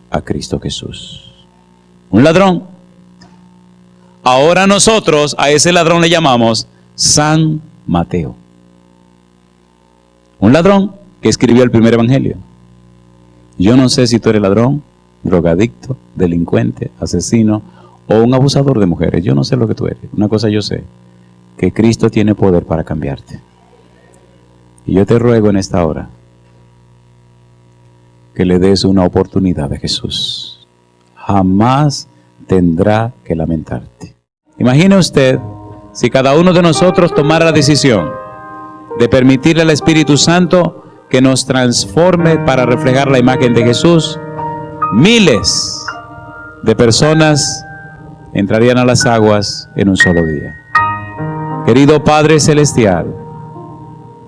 a Cristo Jesús. Un ladrón. Ahora nosotros a ese ladrón le llamamos San Mateo. Un ladrón que escribió el primer evangelio. Yo no sé si tú eres ladrón, drogadicto, delincuente, asesino o un abusador de mujeres. Yo no sé lo que tú eres. Una cosa yo sé, que Cristo tiene poder para cambiarte. Y yo te ruego en esta hora que le des una oportunidad a Jesús. Jamás tendrá que lamentarte. Imagine usted si cada uno de nosotros tomara la decisión de permitirle al Espíritu Santo que nos transforme para reflejar la imagen de Jesús. Miles de personas entrarían a las aguas en un solo día. Querido Padre Celestial,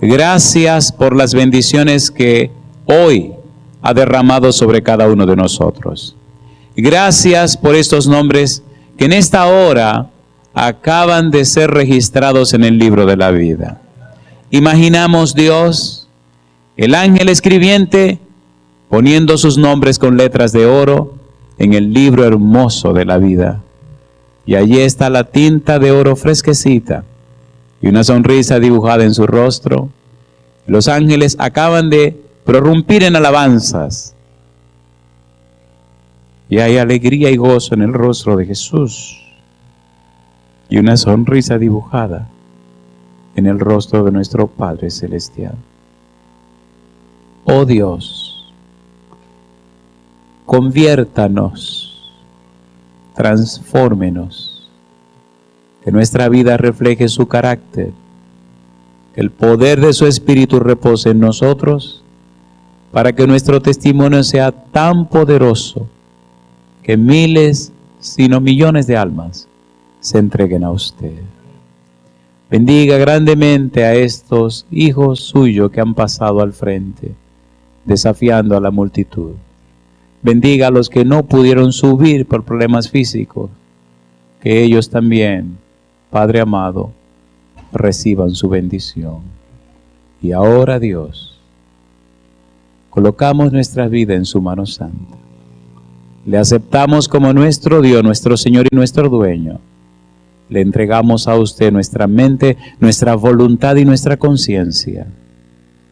gracias por las bendiciones que hoy ha derramado sobre cada uno de nosotros. Gracias por estos nombres que en esta hora acaban de ser registrados en el libro de la vida. Imaginamos, Dios, el ángel escribiente poniendo sus nombres con letras de oro en el libro hermoso de la vida. Y allí está la tinta de oro fresquecita y una sonrisa dibujada en su rostro. Los ángeles acaban de prorrumpir en alabanzas. Y hay alegría y gozo en el rostro de Jesús. Y una sonrisa dibujada en el rostro de nuestro Padre Celestial. Oh Dios, conviértanos, transfórmenos, que nuestra vida refleje su carácter, que el poder de su Espíritu repose en nosotros para que nuestro testimonio sea tan poderoso que miles, sino millones de almas se entreguen a usted. Bendiga grandemente a estos hijos suyos que han pasado al frente, desafiando a la multitud. Bendiga a los que no pudieron subir por problemas físicos, que ellos también, Padre amado, reciban su bendición. Y ahora, Dios, colocamos nuestra vida en su mano santa. Le aceptamos como nuestro Dios, nuestro Señor y nuestro dueño. Le entregamos a usted nuestra mente, nuestra voluntad y nuestra conciencia.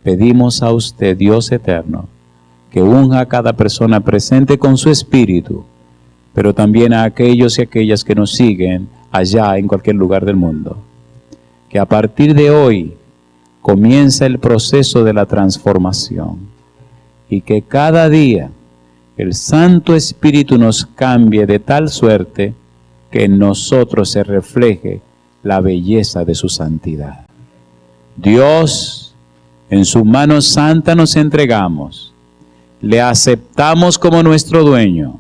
Pedimos a usted, Dios eterno, que unja a cada persona presente con su espíritu, pero también a aquellos y aquellas que nos siguen allá en cualquier lugar del mundo. Que a partir de hoy comienza el proceso de la transformación y que cada día el Santo Espíritu nos cambie de tal suerte que en nosotros se refleje la belleza de su santidad. Dios, en su mano santa nos entregamos. Le aceptamos como nuestro dueño.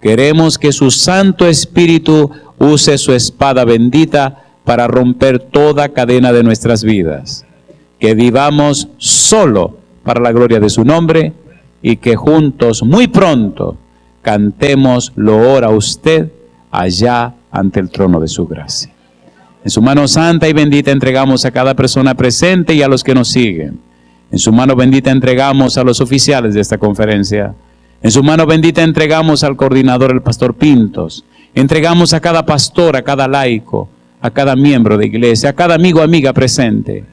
Queremos que su Santo Espíritu use su espada bendita para romper toda cadena de nuestras vidas. Que vivamos solo para la gloria de su nombre y que juntos muy pronto cantemos loor a usted allá ante el trono de su gracia. En su mano santa y bendita entregamos a cada persona presente y a los que nos siguen. En su mano bendita entregamos a los oficiales de esta conferencia. En su mano bendita entregamos al coordinador, el pastor Pintos. Entregamos a cada pastor, a cada laico, a cada miembro de iglesia, a cada amigo o amiga presente.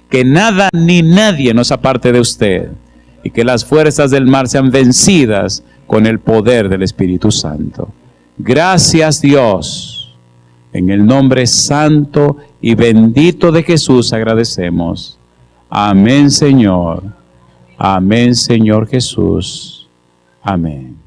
Que nada ni nadie nos aparte de usted y que las fuerzas del mal sean vencidas con el poder del Espíritu Santo. Gracias, Dios. En el nombre santo y bendito de Jesús agradecemos. Amén, Señor. Amén, Señor Jesús. Amén.